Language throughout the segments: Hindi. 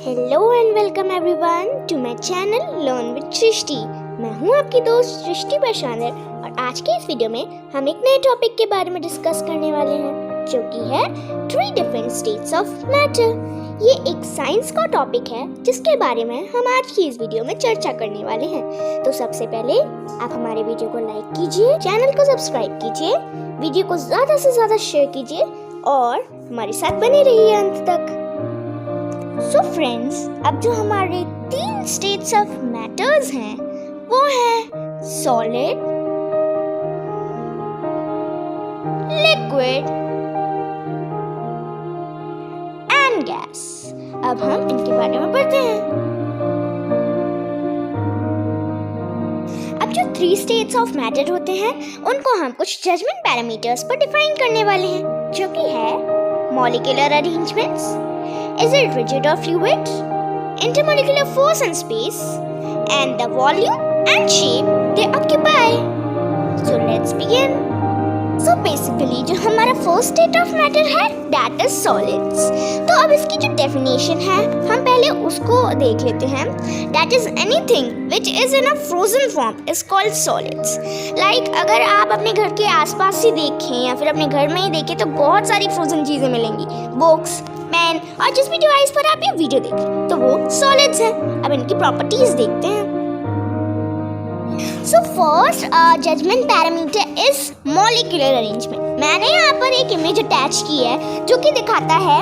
Hello and welcome everyone to my channel learn with Srishti. मैं हूं आपकी दोस्त सृष्टि बैशांदर और आज के इस वीडियो में हम एक नए टॉपिक के बारे में डिस्कस करने वाले हैं जो कि है 3 डिफरेंट स्टेट्स ऑफ मैटर। ये एक साइंस का टॉपिक है जिसके बारे में हम आज की इस वीडियो में चर्चा करने वाले हैं। तो सबसे पहले आप हमारे वीडियो को लाइक कीजिए, चैनल को सब्सक्राइब कीजिए, वीडियो को ज़्यादा से ज़्यादा शेयर कीजिए और हमारे साथ बने रहिए अंत तक। सो फ्रेंड्स, अब जो हमारे 3 स्टेट्स ऑफ मैटर्स हैं वो है सॉलिड, लिक्विड एंड गैस। अब हम इनके बारे में पढ़ते हैं। अब जो 3 स्टेट्स ऑफ मैटर होते हैं उनको हम कुछ जजमेंट पैरामीटर्स पर डिफाइन करने वाले हैं जो कि है molecular arrangements, is it rigid or fluid, intermolecular force and space, and the volume and shape they occupy. So let's begin. So basically जो हमारा फर्स्ट स्टेट ऑफ मैटर है that is solids. तो अब इसकी जो डेफिनेशन है हम पहले उसको देख लेते हैं। That is anything which is in a frozen form is called solids. Like अगर आप अपने घर के आसपास ही देखें या फिर अपने घर में ही देखें तो बहुत सारी फ्रोजन चीजें मिलेंगी, बुक्स, पेन और जिस भी डिवाइस पर आप ये वीडियो देख रहे हैं तो वो सॉलिड्स हैं। अब इनकी प्रॉपर्टीज देखते हैं। So first judgement parameter is molecular arrangement. मैंने यहाँ पर एक इमेज अटैच की है जो कि दिखाता है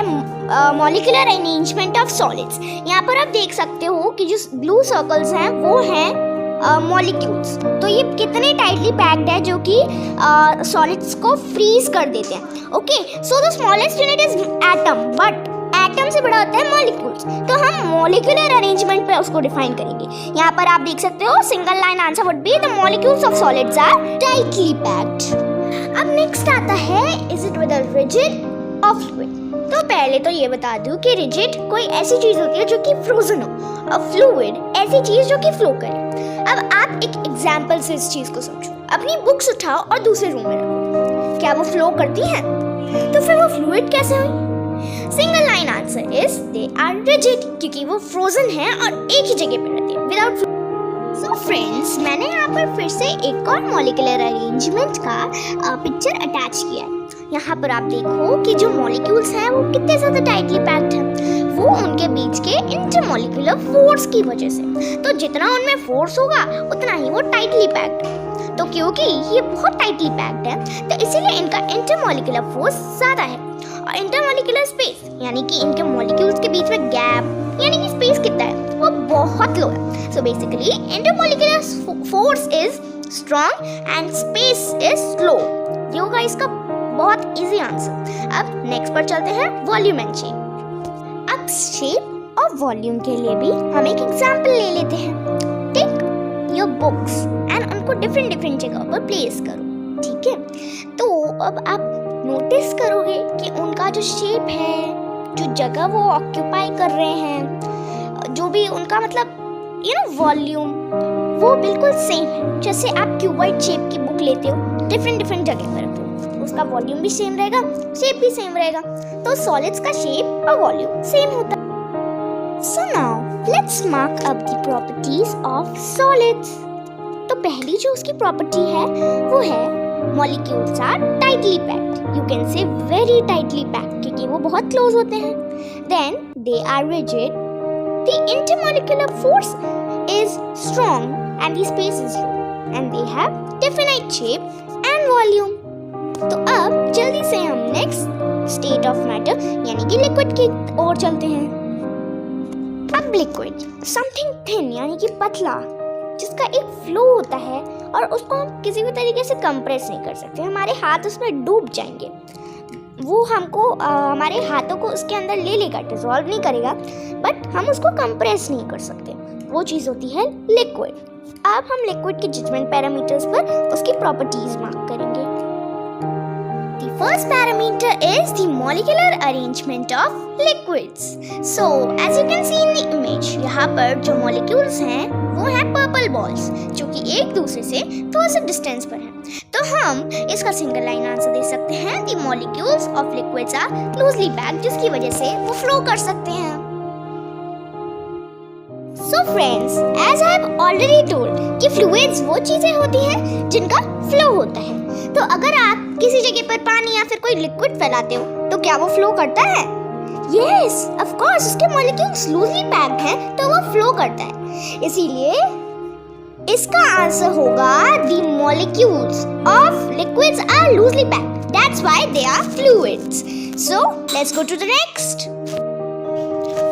मॉलिक्यूलर अरेंजमेंट ऑफ सॉलिड्स। यहाँ पर आप देख सकते हो कि जो ब्लू सर्कल्स हैं वो हैं मॉलिक्यूल्स। तो ये कितने टाइटली पैक्ड है जो कि सॉलिड्स को फ्रीज कर देते हैं। Okay, so the smallest unit is atom, but atom से बड़ा होता है मॉलिक्यूल्स। तो हम मॉलिक्यूलर अरेंजमेंट पे उसको डिफाइन करेंगे। यहाँ पर आप देख सकते हो single line answer would be the molecules of solids are tightly packed. अब नेक्स्ट आता है इज इट वेदर रिजिड और फ्लूइड। तो पहले तो ये बता दूं कि रिजिड कोई ऐसी चीज होती है जो कि फ्रोजन हो और फ्लूइड ऐसी चीज जो कि फ्लो करे। अब आप एक एग्जांपल से इस चीज को समझो। अपनी बुक्स उठाओ और दूसरे रूम में रखो, क्या वो फ्लो करती हैं? तो फिर वो फ्लूइड कैसे हुई? Single line answer is they are rigid क्योंकि वो फ्रोजन है और एक ही जगह पे रहती है विदाउट। सो फ्रेंड्स, मैंने यहाँ पर फिर से एक और मॉलिक्यूलर अरेंजमेंट का पिक्चर अटैच किया है। यहाँ पर आप देखो कि जो मॉलिक्यूल्स हैं वो कितने ज़्यादा टाइटली पैक्ड हैं। वो उनके बीच के इंटरमॉलिक्यूलर फोर्स की वजह से। तो जितना उनमें फोर्स होगा उतना ही वो टाइटली पैक्ड है। तो क्योंकि ये बहुत टाइटली पैक्ड है तो इसीलिए इनका इंटरमॉलिक्यूलर फोर्स ज़्यादा है। और इंटरमॉलिक्यूलर स्पेस यानी कि इनके मॉलिक्यूल्स के बीच में गैप यानी कि स्पेस कितना है वो बहुत लो है। So basically intermolecular force is strong and space is slow. ये होगा इसका बहुत इजी आंसर। अब नेक्स्ट पर चलते हैं वॉल्यूम एंड शेप। अब शेप और वॉल्यूम के लिए भी हम एक एग्जांपल ले लेते हैं। टेक योर बुक्स एंड उनको डिफरेंट जगह पर प्लेस करो, ठीक है? तो अब आप नोटिस करोगे कि उनका जो शेप है, जो जगह वो ऑक्यूपाई कर रहे हैं, जो भी उनका मतलब वॉल्यूम वो बिल्कुल सेम है। जैसे आप क्यूबॉइड शेप की बुक लेते हो, डिफरेंट जगह पर रखते हो, उसका वॉल्यूम भी सेम रहेगा, शेप भी सेम रहेगा। तो सॉलिड्स का शेप और वॉल्यूम सेम होता है। So now let's mark up the properties of solids. तो पहली जो उसकी प्रॉपर्टी है वो है molecules are tightly packed. You can say very tightly packed क्योंकि वो बहुत क्लोज होते हैं। Then they are rigid, the intermolecular force is strong and the space is low and they have definite shape and volume. तो अब जल्दी से हम नेक्स्ट स्टेट ऑफ मैटर यानी कि लिक्विड की ओर चलते हैं। अब लिक्विड समथिंग थिन यानी कि पतला जिसका एक फ्लो होता है और उसको हम किसी भी तरीके से कंप्रेस नहीं कर सकते। हमारे हाथ उसमें डूब जाएंगे, वो हमको हमारे हाथों को उसके अंदर ले लेगा, डिसॉल्व नहीं करेगा, बट हम उसको कंप्रेस नहीं कर सकते। वो चीज़ होती है लिक्विड। अब हम लिक्विड के जजमेंट पैरामीटर्स पर उसकी प्रॉपर्टीज मार्क करेंगे। The first parameter is the molecular arrangement of liquids. So as you can see in the image, यहाँ पर जो molecules हैं वो हैं पर्पल बॉल्स जो कि एक दूसरे से थोड़ा सा डिस्टेंस पर हैं। तो हम इसका सिंगल लाइन आंसर दे सकते हैं The molecules of liquids are closely packed, जिसकी वजह से वो फ्लो कर सकते हैं। So friends, as I have already told कि फ्लूइड्स वो चीजें होती हैं जिनका फ्लो होता है। तो अगर आप किसी जगह पर पानी या फिर कोई लिक्विड फैलाते हो तो क्या वो फ्लो करता है? यस, ऑफ कोर्स, उसके मॉलिक्यूल्स लूजली पैक्ड हैं तो वो फ्लो करता है। इसीलिए इसका आंसर होगा the molecules of liquids are loosely packed, that's why they are fluids. So let's go to the next.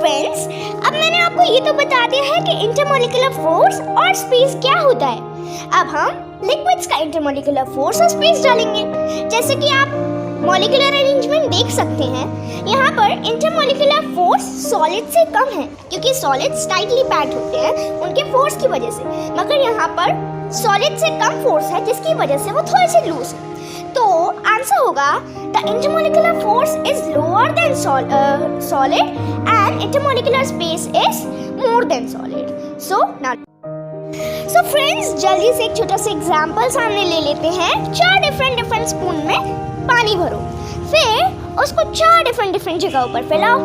Friends, अब मैंने आपको ये तो बता दिया है कि इंटरमॉलिक्यूलर फोर्स और स्पेस क्या होता है। अब हम लिक्विड्स का इंटरमॉलिक्यूलर फोर्स और स्पेस डालेंगे। जैसे कि आप मॉलिक्यूलर अरेंजमेंट देख सकते हैं, यहाँ पर इंटरमॉलिक्यूलर फोर्स सॉलिड से कम है क्योंकि सॉलिड्स टाइटली पैक्ड होते हैं उनके फोर्स की वजह से, मगर यहाँ पर सॉलिड से कम फोर्स है जिसकी वजह से वो थोड़े से लूज है। तो आंसर होगा the intermolecular force is lower than solid and intermolecular space is more than solid. So friends, जल्दी से एक छोटा सा एग्जांपल सामने ले लेते हैं। 4 डिफरेंट स्पून में पानी भरो, फिर उसको 4 डिफरेंट जगहों पर फैलाओ।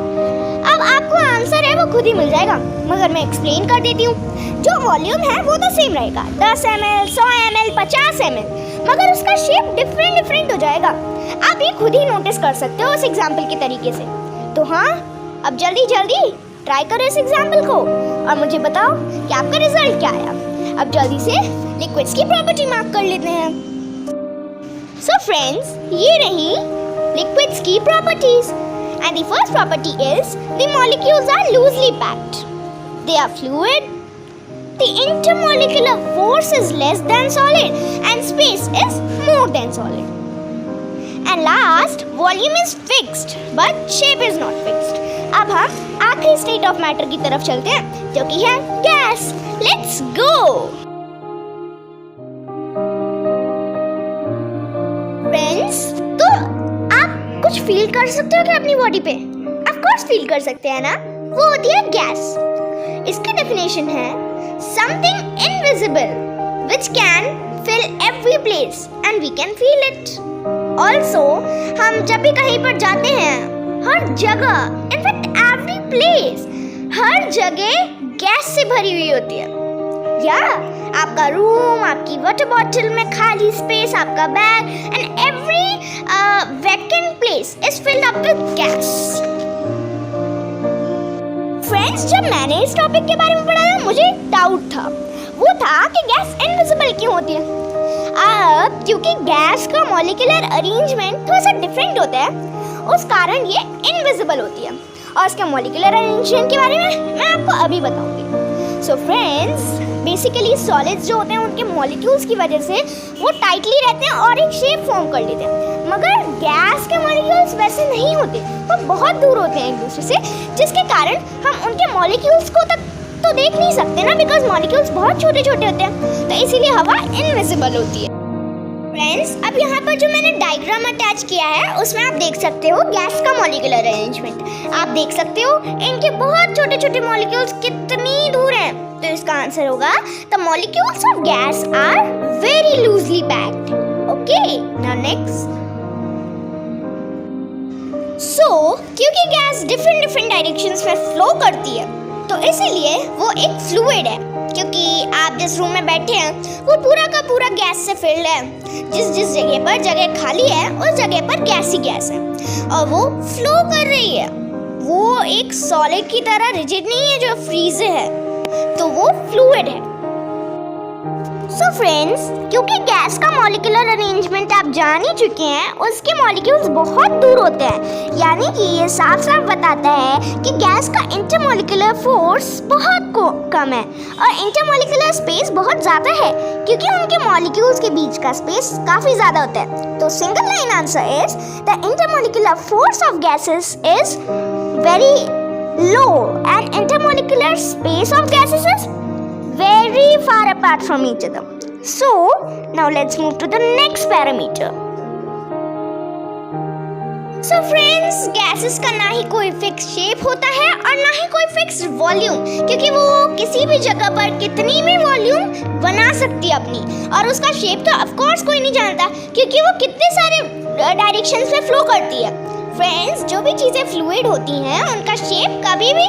अब आपको आंसर है वो खुद ही मिल जाएगा, मगर मैं एक्सप्लेन कर देती हूँ। जो वॉल्यूम है वो तो सेम रहेगा, 10 ml, 100 ml, 50 ml, मगर उसका शेप डिफरेंट हो जाएगा। आप ये खुद ही नोटिस कर सकते हो उस एग्जाम्पल के तरीके से। तो हाँ, अब जल्दी ट्राई करो इस एग्जाम्पल को और मुझे बताओ कि आपका रिजल्ट क्या आया। अब जल्दी से लिक्विड्स की प्रॉपर्टी मार्क कर लेते हैं। सो फ्रेंड्स, ये रही लिक्विड्स की properties and the first property is the molecules are loosely packed, they are fluid, the intermolecular force is less than solid and space is more than solid, and last volume is fixed but shape is not fixed. अब हम आखिरी स्टेट ऑफ मैटर की तरफ चलते हैं जो कि है गैस। Let's go. फ्रेंड्स, तो आप कुछ फील कर सकते हो क्या अपनी बॉडी पे? ऑफ कोर्स फील कर सकते हैं ना, वो होती है गैस। इसकी डेफिनेशन है something invisible which can fill every place and we can feel it. Also हम जब भी कहीं पर जाते हैं, हर जगह, इनफैक्ट एवरी प्लेस, हर जगह गैस से भरी हुई होती है। या आपका रूम, आपकी वाटर बॉटल में खाली स्पेस, आपका bag and every vacant place is filled up with gas. Friends, जब मैंने इस टॉपिक के बारे में पढ़ा था मुझे एक डाउट था, वो था कि गैस इनविजिबल क्यों होती है। अब क्योंकि गैस का मॉलिक्यूलर अरेंजमेंट थोड़ा सा डिफरेंट होता है, उस कारण ये इनविजिबल होती है। और इसके मॉलिक्यूलर अरेंजमेंट के बारे में मैं आपको अभी बताऊंगी। सो फ्रेंड्स, बेसिकली सॉलिड्स जो होते हैं उनके मॉलिक्यूल्स की वजह से वो टाइटली रहते हैं और एक शेप फॉर्म कर लेते हैं, मगर गैस के मॉलिक्यूल्स वैसे नहीं होते, वो बहुत दूर होते हैं एक दूसरे से, जिसके कारण हम उनके मॉलिक्यूल्स को तक तो देख नहीं सकते ना, बिकॉज मॉलिक्यूल्स बहुत छोटे छोटे होते हैं, तो इसीलिए हवा इनविजिबल होती है। फ्रेंड्स, अब यहाँ पर जो मैंने डायग्राम अटैच किया है उसमें आप देख सकते हो गैस का मॉलिक्यूलर अरेंजमेंट। आप देख सकते हो इनके बहुत छोटे छोटे मॉलिक्यूल्स कितनी दूर हैं। तो इसका आंसर होगा the molecules of gas are very loosely packed. Okay, now next. So क्योंकि गैस डिफरेंट डायरेक्शंस में फ्लो करती है तो इसीलिए वो एक फ्लूइड है। क्योंकि आप जिस रूम में बैठे हैं वो पूरा का पूरा गैस से फिल्ड है। जिस जगह पर जगह खाली है उस जगह पर गैस ही गैस है और वो फ्लो कर रही है। वो एक सॉलिड की तरह रिजिड नहीं है जो फ्रीज है, तो वो फ्लूइड है। सो फ्रेंड्स, क्योंकि गैस का मॉलिक्यूलर अरेंजमेंट आप जान ही चुके हैं, उसके मॉलिक्यूल्स बहुत दूर होते हैं, यानी कि ये साफ साफ बताता है कि गैस का इंटरमॉलिक्यूलर फोर्स बहुत कम है और इंटरमॉलिक्यूलर स्पेस बहुत ज़्यादा है, क्योंकि उनके मॉलिक्यूल्स के बीच का स्पेस काफ़ी ज़्यादा होता है। तो single line answer is the intermolecular force of gases is very low and intermolecular space of gases is very far apart from each other. So now let's move to the next parameter. So friends, gases का ना ही कोई फिक्स शेप होता है और ना ही कोई फिक्स वॉल्यूम, क्योंकि वो किसी भी जगह पर कितनी भी वॉल्यूम बना सकती है अपनी, और उसका शेप तो ऑफ कोर्स कोई नहीं जानता क्योंकि वो कितने सारे डायरेक्शंस में फ्लो करती है। फ्रेंड्स, जो भी चीज़ें फ्लूइड होती हैं उनका शेप कभी भी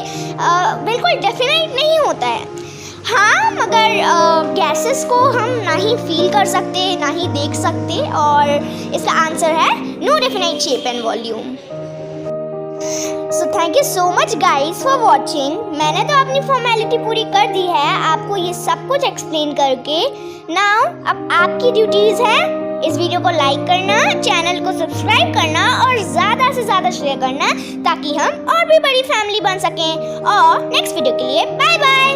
बिल्कुल बिल्कुल डेफिनेट नहीं होता है। हाँ, मगर गैसेस को हम ना ही फील कर सकते ना ही देख सकते, और इसका आंसर है no definite shape and volume. So thank you so much guys for watching. मैंने तो अपनी फॉर्मेलिटी पूरी कर दी है आपको ये सब कुछ एक्सप्लेन करके। नाउ अब आपकी ड्यूटीज है इस वीडियो को लाइक करना, चैनल को सब्सक्राइब करना और ज़्यादा से ज़्यादा शेयर करना, ताकि हम और भी बड़ी फैमिली बन सकें। और नेक्स्ट वीडियो के लिए बाय बाय।